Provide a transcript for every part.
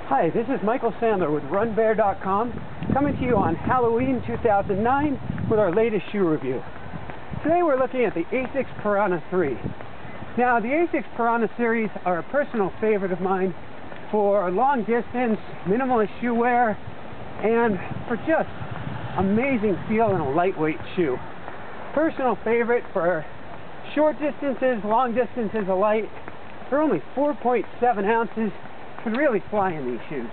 Hi, this is Michael Sandler with RunBare.com, coming to you on Halloween 2009 with our latest shoe review. Today we're looking at the Asics Piranha 3. Now, the Asics Piranha series are a personal favorite of mine for long distance, minimalist shoe wear, and for just amazing feel and a lightweight shoe. Personal favorite for short distances, long distances alike. They're only 4.7 ounces. Could really fly in these shoes.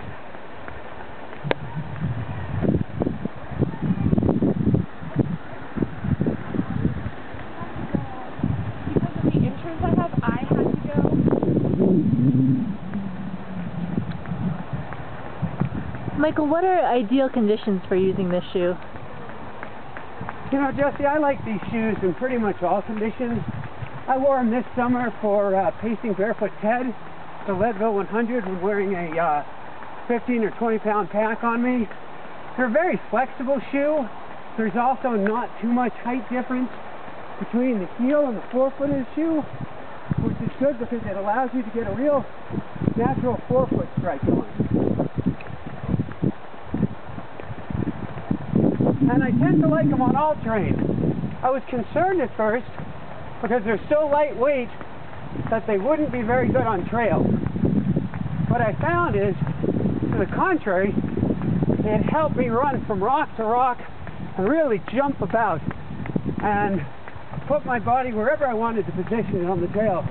Because of the insurance I had to go. Michael, what are ideal conditions for using this shoe? You know, Jesse, I like these shoes in pretty much all conditions. I wore them this summer for pacing Barefoot Ted, the Leadville 100, when wearing a 15 or 20 pound pack on me. They're a very flexible shoe. There's also not too much height difference between the heel and the forefoot of the shoe, which is good because it allows you to get a real natural forefoot strike going. And I tend to like them on all terrain. I was concerned at first because they're so lightweight that they wouldn't be very good on trail. What I found is, to the contrary, it helped me run from rock to rock and really jump about and put my body wherever I wanted to position it on the trail.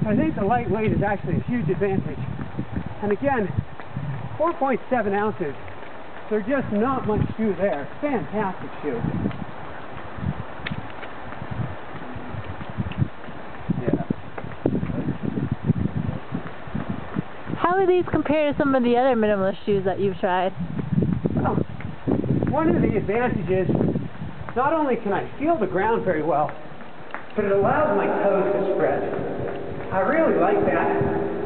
I think the lightweight is actually a huge advantage. And again, 4.7 ounces. There's just not much shoe there. Fantastic shoe. How do these compare to some of the other minimalist shoes that you've tried? Well, one of the advantages, not only can I feel the ground very well, but it allows my toes to spread. I really like that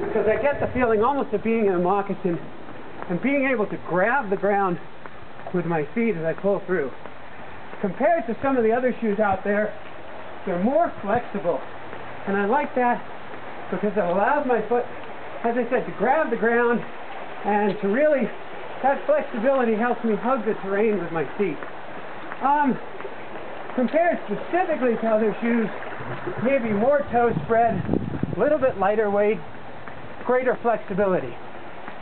because I get the feeling almost of being in a moccasin and being able to grab the ground with my feet as I pull through. Compared to some of the other shoes out there, they're more flexible. And I like that because it allows my foot, as I said, to grab the ground and to really, that flexibility helps me hug the terrain with my feet. Compared specifically to other shoes, maybe more toe spread, a little bit lighter weight, greater flexibility.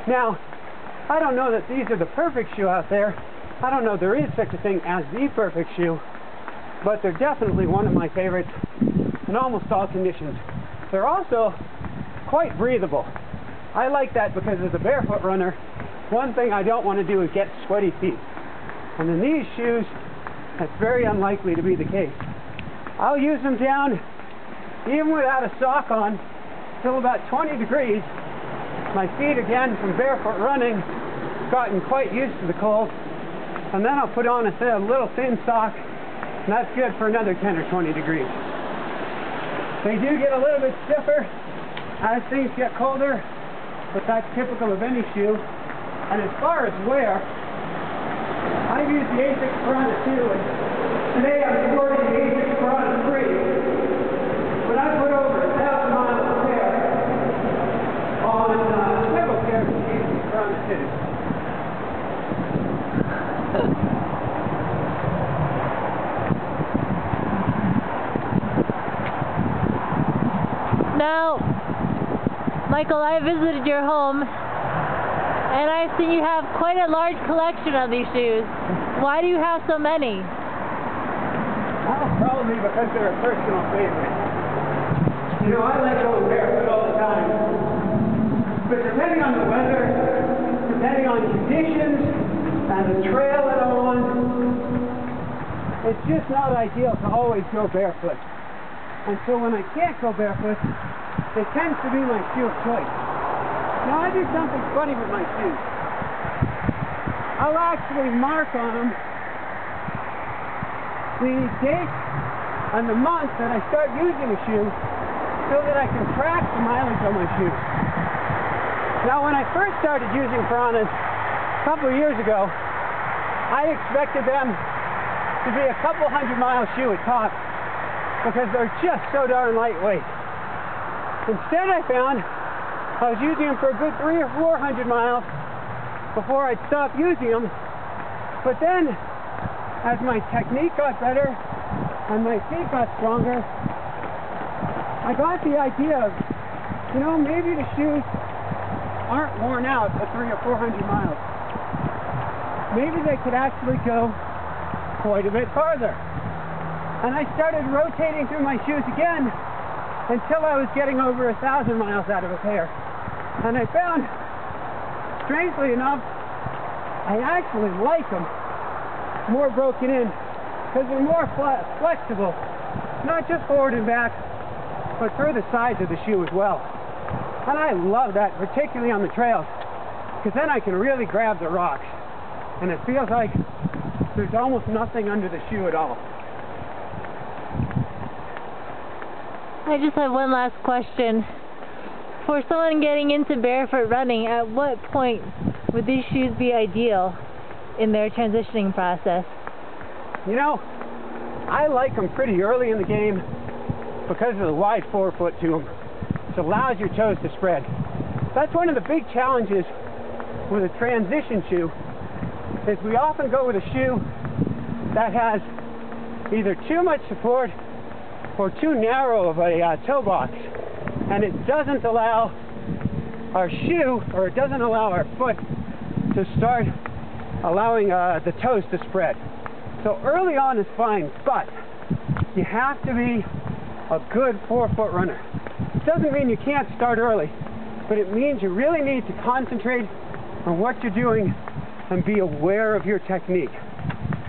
Now, I don't know that these are the perfect shoe out there. I don't know there is such a thing as the perfect shoe, but they're definitely one of my favorites in almost all conditions. They're also quite breathable. I like that because as a barefoot runner, one thing I don't want to do is get sweaty feet. And in these shoes, that's very unlikely to be the case. I'll use them down, even without a sock on, till about 20 degrees. My feet, again, from barefoot running, gotten quite used to the cold. And then I'll put on a little thin sock, and that's good for another 10 or 20 degrees. They do get a little bit stiffer as things get colder, but that's typical of any shoe. And as far as wear, I've used the Asics Piranha 2, and today I'm sporting the Asics Piranha 3. But I put over 1,000 miles of wear on several pairs of the Asics Piranha 2. Now, Michael, I visited your home, and I've seen you have quite a large collection of these shoes. Why do you have so many? Well, probably because they're a personal favorite. You know, I like going barefoot all the time. But depending on the weather, depending on conditions, and the trail that I'm on, it's just not ideal to always go barefoot. And so when I can't go barefoot, it tends to be my shoe of choice. Now I do something funny with my shoes. I'll actually mark on them the date and the month that I start using a shoe so that I can track the mileage on my shoes. Now when I first started using Piranhas a couple of years ago, I expected them to be a couple 100-mile shoe at top because they're just so darn lightweight. Instead, I found I was using them for a good 300 or 400 miles, before I'd stop using them. But then, as my technique got better and my feet got stronger, I got the idea of, you know, maybe the shoes aren't worn out at 300 or 400 miles. Maybe they could actually go quite a bit farther. And I started rotating through my shoes again until I was getting over 1,000 miles out of a pair. And I found, strangely enough, I actually like them more broken in because they're more flexible, not just forward and back, but through the sides of the shoe as well. And I love that, particularly on the trails, because then I can really grab the rocks, and it feels like there's almost nothing under the shoe at all. I just have one last question. For someone getting into barefoot running, at what point would these shoes be ideal in their transitioning process? You know, I like them pretty early in the game because of the wide forefoot to them. It allows your toes to spread. That's one of the big challenges with a transition shoe, is we often go with a shoe that has either too much support or too narrow of a toe box, and it doesn't allow our shoe, or it doesn't allow our foot to start allowing the toes to spread. So early on is fine, but you have to be a good forefoot runner. It doesn't mean you can't start early, but it means you really need to concentrate on what you're doing and be aware of your technique.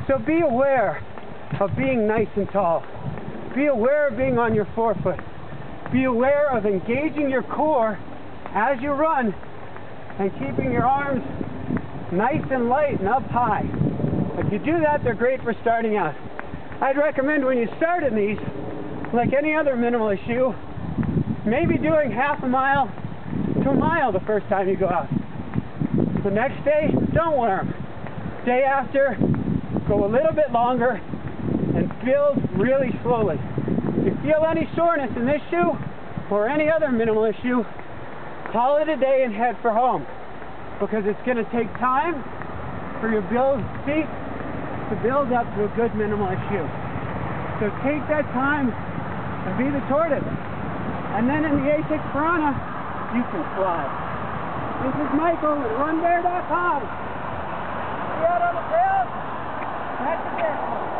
So be aware of being nice and tall. Be aware of being on your forefoot. Be aware of engaging your core as you run and keeping your arms nice and light and up high. If you do that, they're great for starting out. I'd recommend when you start in these, like any other minimalist shoe, maybe doing half a mile to a mile the first time you go out. The next day, don't wear them. Day after, go a little bit longer and build really slowly. If you feel any soreness in this shoe or any other minimalist shoe, call it a day and head for home, because it's going to take time for your feet to build up to a good minimalist shoe. So take that time and be the tortoise. And then in the Asics Piranha, you can fly. This is Michael at RunBare.com. See you out on the trail. That's the Barefoot.